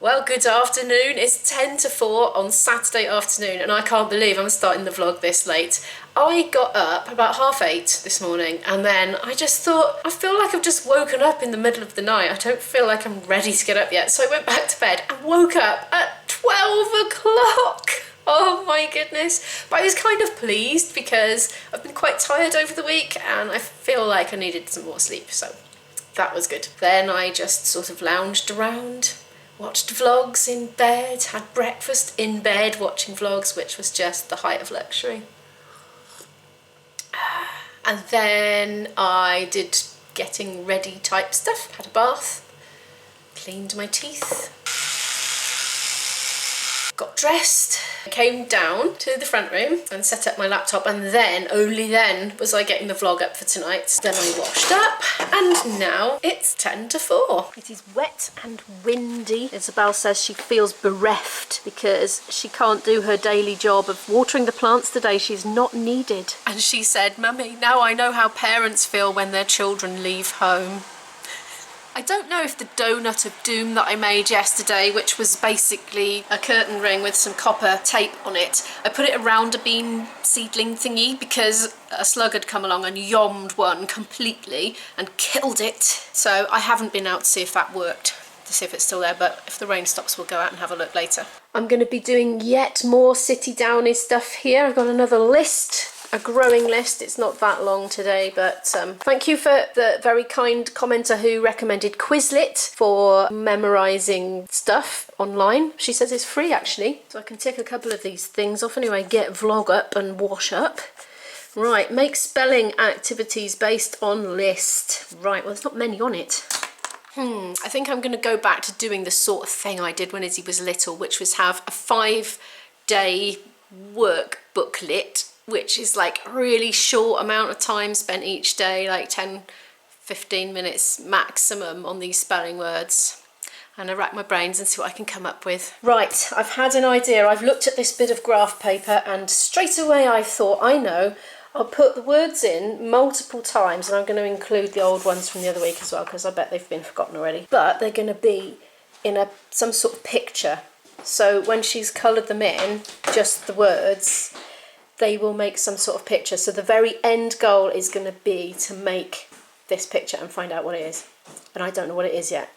Well, good afternoon. It's 10 to 4 on Saturday afternoon and I can't believe I'm starting the vlog this late. I got up about 8:30 this morning and then I just thought, I feel like I've just woken up in the middle of the night. I don't feel like I'm ready to get up yet. So I went back to bed and woke up at 12 o'clock. Oh my goodness. But I was kind of pleased because I've been quite tired over the week and I feel like I needed some more sleep. So that was good. Then I just sort of lounged around, watched vlogs in bed, had breakfast in bed watching vlogs, which was just the height of luxury. And then I did getting ready type stuff, had a bath, cleaned my teeth, got dressed, came down to the front room and set up my laptop, and then, only then, was I getting the vlog up for tonight. Then I washed up and now it's 10 to 4. It is wet and windy. Isabel says she feels bereft because she can't do her daily job of watering the plants today. She's not needed. And she said, "Mummy, now I know how parents feel when their children leave home." I don't know if the donut of doom that I made yesterday, which was basically a curtain ring with some copper tape on it, I put it around a bean seedling thingy because a slug had come along and yommed one completely and killed it. So I haven't been out to see if that worked, to see if it's still there, but if the rain stops we'll go out and have a look later. I'm going to be doing yet more city downy stuff here. I've got another list. A growing list. It's not that long today, but thank you for the very kind commenter who recommended Quizlet for memorising stuff online. She says it's free actually, so I can tick a couple of these things off anyway. Get vlog up and wash up. Right, make spelling activities based on list. Right, well there's not many on it. I think I'm going to go back to doing the sort of thing I did when Izzy was little, which was have a 5-day work booklet, which is like a really short amount of time spent each day, like 10-15 minutes maximum on these spelling words. And I rack my brains and see what I can come up with. Right, I've had an idea. I've looked at this bit of graph paper and straight away I thought, I know, I'll put the words in multiple times, and I'm going to include the old ones from the other week as well because I bet they've been forgotten already. But they're going to be in some sort of picture. So when she's coloured them in, just the words, they will make some sort of picture. So the very end goal is going to be to make this picture and find out what it is. And I don't know what it is yet.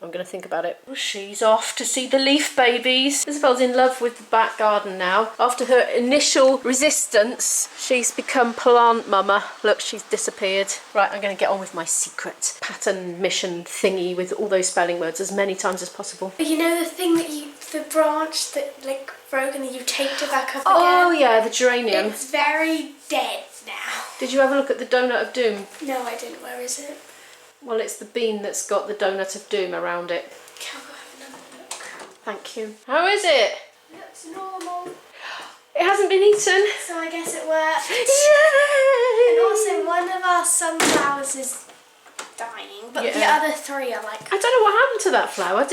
I'm going to think about it. Oh, she's off to see the leaf babies. Isabel's in love with the back garden now. After her initial resistance, she's become plant mama. Look, she's disappeared. Right, I'm going to get on with my secret pattern mission thingy with all those spelling words as many times as possible. You know the thing that the branch that like broke and then you taped it back up again? Oh yeah, the geranium. It's very dead now. Did you have a look at the donut of doom? No, I didn't. Where is it? Well, it's the bean that's got the donut of doom around it. Can I go have another look? Thank you. How is it? Looks normal. It hasn't been eaten. So I guess it worked. Yay! And also one of our sunflowers is dying, but the other 3 are like... I don't know what happened to that flower.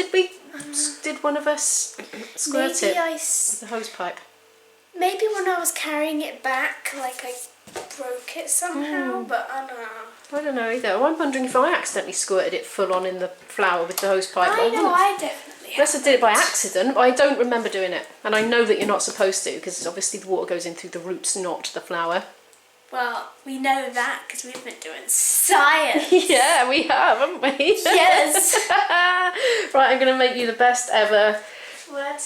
Did one of us squirt maybe it with the hose pipe? Maybe when I was carrying it back, like I broke it somehow, but I don't know. I don't know either. I'm wondering if I accidentally squirted it full on in the flower with the hose pipe. I know, I definitely Unless I did it by accident, but I don't remember doing it. And I know that you're not supposed to, because obviously the water goes in through the roots, not the flower. Well, we know that because we've been doing science. Yeah, we have, haven't we? Yes. Right, I'm going to make you the best ever word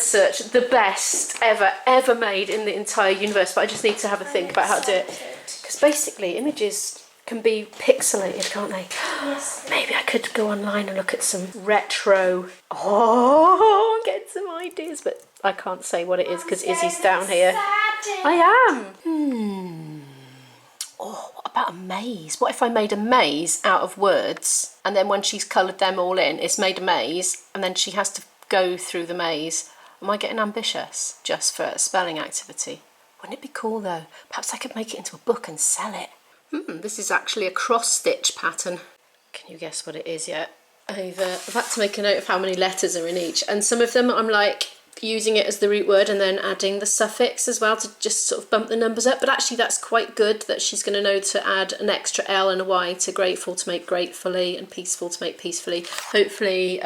search. The best ever made in the entire universe. But I just need to have a think about how to do it. Because basically, images can be pixelated, can't they? Yes. Maybe I could go online and look at some retro. Oh, get some ideas. But I can't say what it is because Izzy's down here. I am. Oh, what about a maze? What if I made a maze out of words and then when she's coloured them all in, it's made a maze and then she has to go through the maze? Am I getting ambitious just for a spelling activity? Wouldn't it be cool though? Perhaps I could make it into a book and sell it. This is actually a cross-stitch pattern. Can you guess what it is yet? I've had to make a note of how many letters are in each, and some of them I'm like using it as the root word and then adding the suffix as well to just sort of bump the numbers up. But actually that's quite good that she's going to know to add an extra L and a Y to grateful to make gratefully and peaceful to make peacefully. Hopefully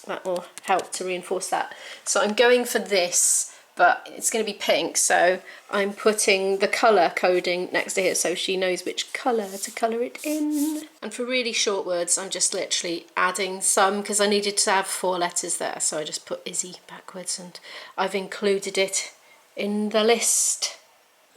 that will help to reinforce that. So I'm going for this, but it's going to be pink, so I'm putting the colour coding next to here so she knows which colour to colour it in. And for really short words, I'm just literally adding some, because I needed to have 4 letters there, so I just put Izzy backwards and I've included it in the list.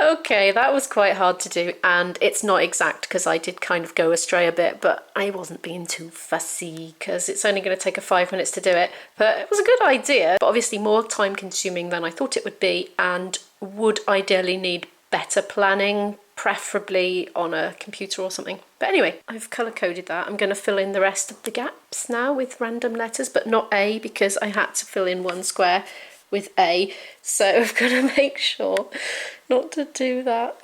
Okay, that was quite hard to do, and it's not exact because I did kind of go astray a bit, but I wasn't being too fussy because it's only going to take 5 minutes to do it. But it was a good idea, but obviously more time consuming than I thought it would be, and would ideally need better planning, preferably on a computer or something. But anyway, I've colour coded that. I'm going to fill in the rest of the gaps now with random letters, but not A, because I had to fill in 1 square with A, so I've got to make sure not to do that.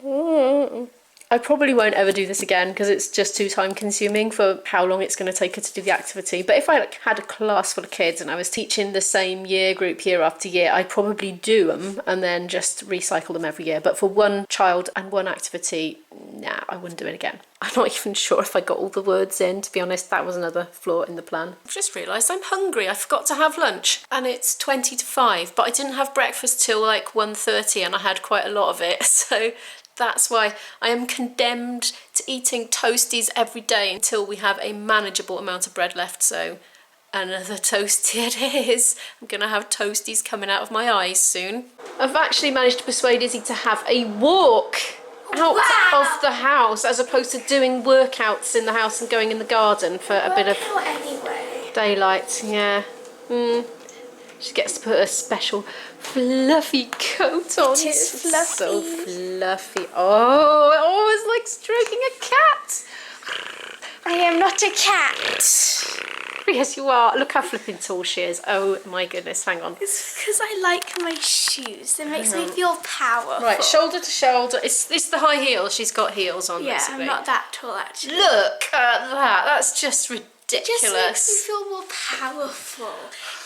I probably won't ever do this again because it's just too time consuming for how long it's going to take her to do the activity. But if I had a class full of kids and I was teaching the same year group year after year, I'd probably do them and then just recycle them every year. But for one child and one activity, nah, I wouldn't do it again. I'm not even sure if I got all the words in, to be honest. That was another flaw in the plan. I've just realised I'm hungry. I forgot to have lunch and it's 20 to 5, but I didn't have breakfast till like 1:30 and I had quite a lot of it. So that's why I am condemned to eating toasties every day until we have a manageable amount of bread left. So another toastie it is. I'm gonna have toasties coming out of my eyes soon. I've actually managed to persuade Izzy to have a walk out of the house as opposed to doing workouts in the house and going in the garden for a bit of daylight. Yeah. She gets to put a special fluffy coat on. It is fluffy. So fluffy. Oh, it always like stroking a cat. I am not a cat. Yes, you are. Look how flipping tall she is. Oh my goodness, hang on. It's because I like my shoes. It makes me feel powerful. Right, shoulder to shoulder. It's the high heels. She's got heels on. Yeah, basically. I'm not that tall actually. Look at that. That's just ridiculous. It just makes me feel more powerful,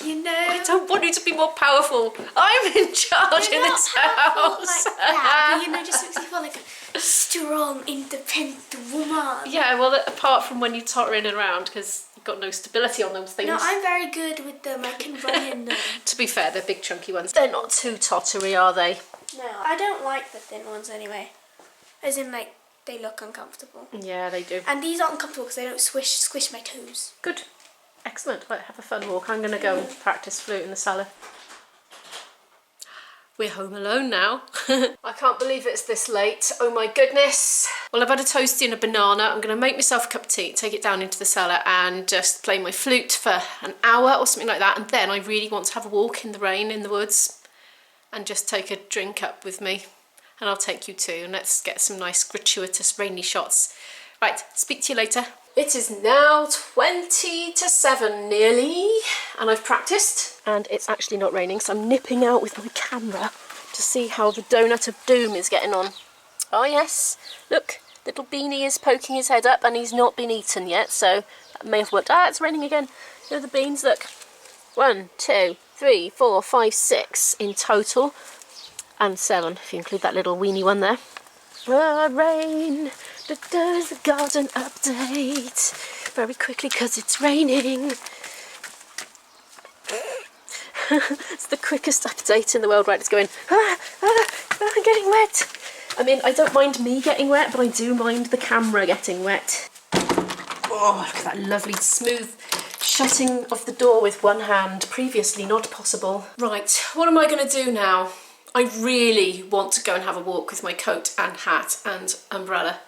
you know? I don't want you to be more powerful. I'm in charge in this house. Like that, but, you know, just makes me feel like a strong, independent woman. Yeah, well, apart from when you tottering around, because you've got no stability on those things. No, I'm very good with them. I can run in them. To be fair, they're big chunky ones. They're not too tottery, are they? No, I don't like the thin ones anyway. As in, like, they look uncomfortable. Yeah, they do. And these aren't uncomfortable because they don't squish my toes. Good. Excellent. Right, have a fun walk. I'm going to go and practice flute in the cellar. We're home alone now. I can't believe it's this late. Oh my goodness. Well, I've had a toastie and a banana. I'm going to make myself a cup of tea, take it down into the cellar and just play my flute for an hour or something like that. And then I really want to have a walk in the rain in the woods and just take a drink up with me. And I'll take you too, and let's get some nice gratuitous rainy shots. Right, speak to you later. It is now 20 to 7 nearly, and I've practiced, and it's actually not raining, so I'm nipping out with my camera to see how the donut of doom is getting on. Oh yes, look, little Beanie is poking his head up, and he's not been eaten yet, so that may have worked. Ah, it's raining again. Here are the beans, look. 1, 2, 3, 4, 5, 6 in total. And 7, if you include that little weeny one there. Rain, does the garden update very quickly because it's raining. It's the quickest update in the world, right? It's going, I'm getting wet. I mean, I don't mind me getting wet, but I do mind the camera getting wet. Oh, look at that lovely smooth shutting of the door with one hand. Previously not possible. Right, what am I going to do now? I really want to go and have a walk with my coat and hat and umbrella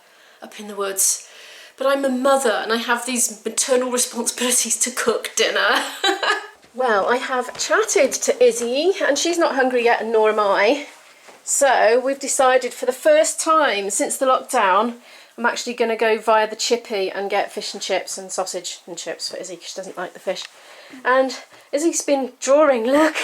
up in the woods. But I'm a mother and I have these maternal responsibilities to cook dinner. Well, I have chatted to Izzy and she's not hungry yet and nor am I. So we've decided for the first time since the lockdown, I'm actually going to go via the chippy and get fish and chips and sausage and chips for Izzy because she doesn't like the fish. And Izzy's been drawing, look.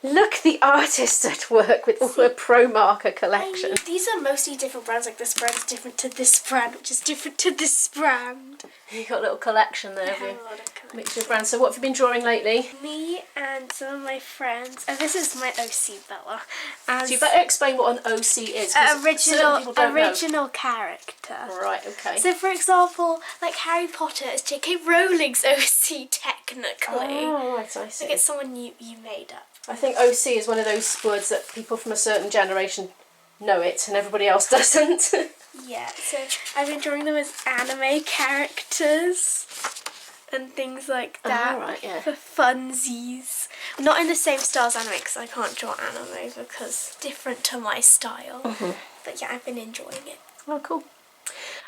Look, the artist at work with all her Pro Marker collection. These are mostly different brands, like this brand's different to this brand, which is different to this brand. You got a little collection there, I have you? have a lot of collection. Mixture of brands. So what have you been drawing lately? Me and some of my friends, and this is my OC Bella. So you better explain what an OC is. 'Cause certain people don't know. Original character. Right, okay. So for example, like Harry Potter is J.K. Rowling's OC technically. Oh, right, I see. Like it's someone you made up. I think OC is one of those words that people from a certain generation know it and everybody else doesn't. Yeah, so I've been drawing them as anime characters and things like that. Oh, right, yeah. For funsies. Not in the same style as anime because I can't draw anime because it's different to my style. But yeah, I've been enjoying it. Oh, cool.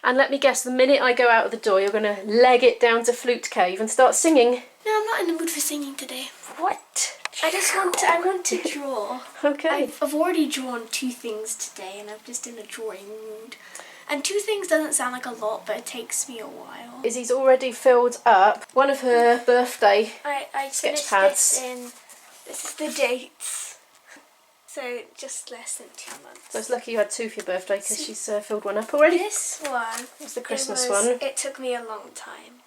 And let me guess, the minute I go out of the door, you're going to leg it down to Flute Cave and start singing. No, I'm not in the mood for singing today. What? I want to draw. Okay. I've already drawn 2 things today and I'm just in a drawing mood. And 2 things doesn't sound like a lot, but it takes me a while. Izzy's already filled up one of her birthday I sketch finished pads. this in, this is the dates, so just less than 2 months. So it's lucky you had 2 for your birthday because she's filled one up already. This one, That's the Christmas one. It took me a long time.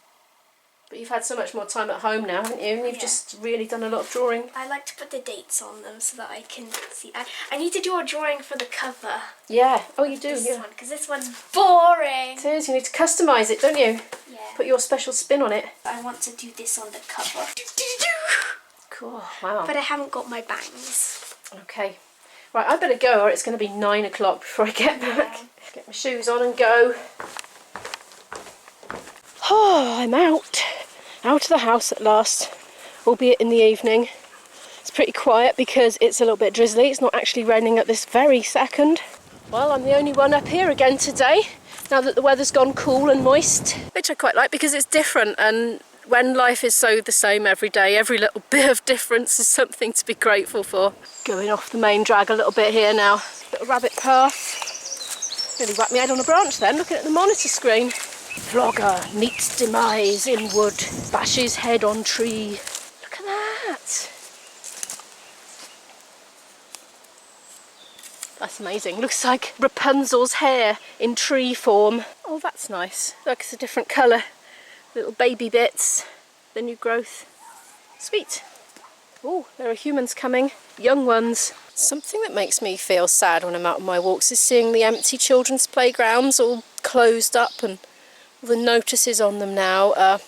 But you've had so much more time at home now, haven't you? And you've just really done a lot of drawing. I like to put the dates on them so that I can see. I need to do a drawing for the cover. Yeah. Oh, you do, This yeah. one, because this one's boring. It is. You need to customise it, don't you? Yeah. Put your special spin on it. I want to do this on the cover. Cool. Wow. But I haven't got my bangs. Okay. Right, I better go or it's going to be 9 o'clock before I get back. Get my shoes on and go. Oh, I'm out. Out of the house at last, albeit in the evening. It's pretty quiet because it's a little bit drizzly. It's not actually raining at this very second. Well, I'm the only one up here again today, now that the weather's gone cool and moist, which I quite like because it's different, and when life is so the same every day, every little bit of difference is something to be grateful for. Going off the main drag a little bit here now. Little rabbit path. Really whacked my head on a branch then, looking at the monitor screen. Vlogger meets demise in wood, bashes head on tree. Look at that. That's amazing. Looks like Rapunzel's hair in tree form. Oh, that's nice. Look, it's a different colour. Little baby bits, the new growth. Sweet. Oh, there are humans coming, young ones. Something that makes me feel sad when I'm out on my walks is seeing the empty children's playgrounds all closed up, and the notices on them now are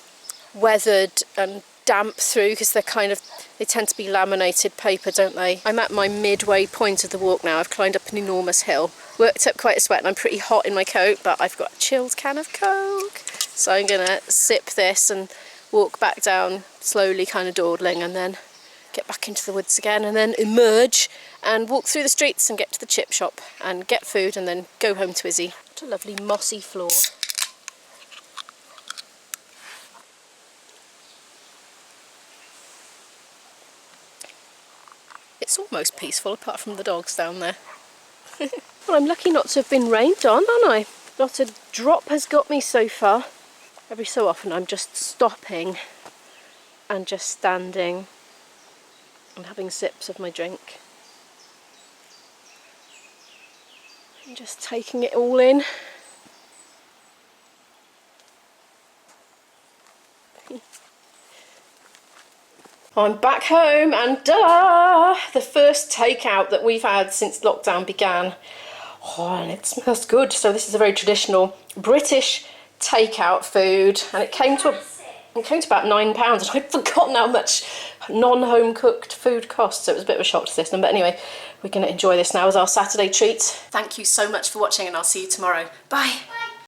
weathered and damp through because they tend to be laminated paper, don't they? I'm at my midway point of the walk now. I've climbed up an enormous hill, worked up quite a sweat, and I'm pretty hot in my coat, but I've got a chilled can of Coke. So I'm gonna sip this and walk back down slowly, kind of dawdling, and then get back into the woods again, and then emerge and walk through the streets and get to the chip shop and get food and then go home to Izzy. What a lovely mossy floor. It's almost peaceful apart from the dogs down there. Well, I'm lucky not to have been rained on, aren't I? Not a drop has got me so far. Every so often I'm just stopping and just standing and having sips of my drink. And just taking it all in. I'm back home and da! The first takeout that we've had since lockdown began. Oh, and it smells good. So this is a very traditional British takeout food, and it came to about £9, and I'd forgotten how much non-home cooked food costs, so it was a bit of a shock to the system. But anyway, we're going to enjoy this now as our Saturday treat. Thank you so much for watching, and I'll see you tomorrow. Bye.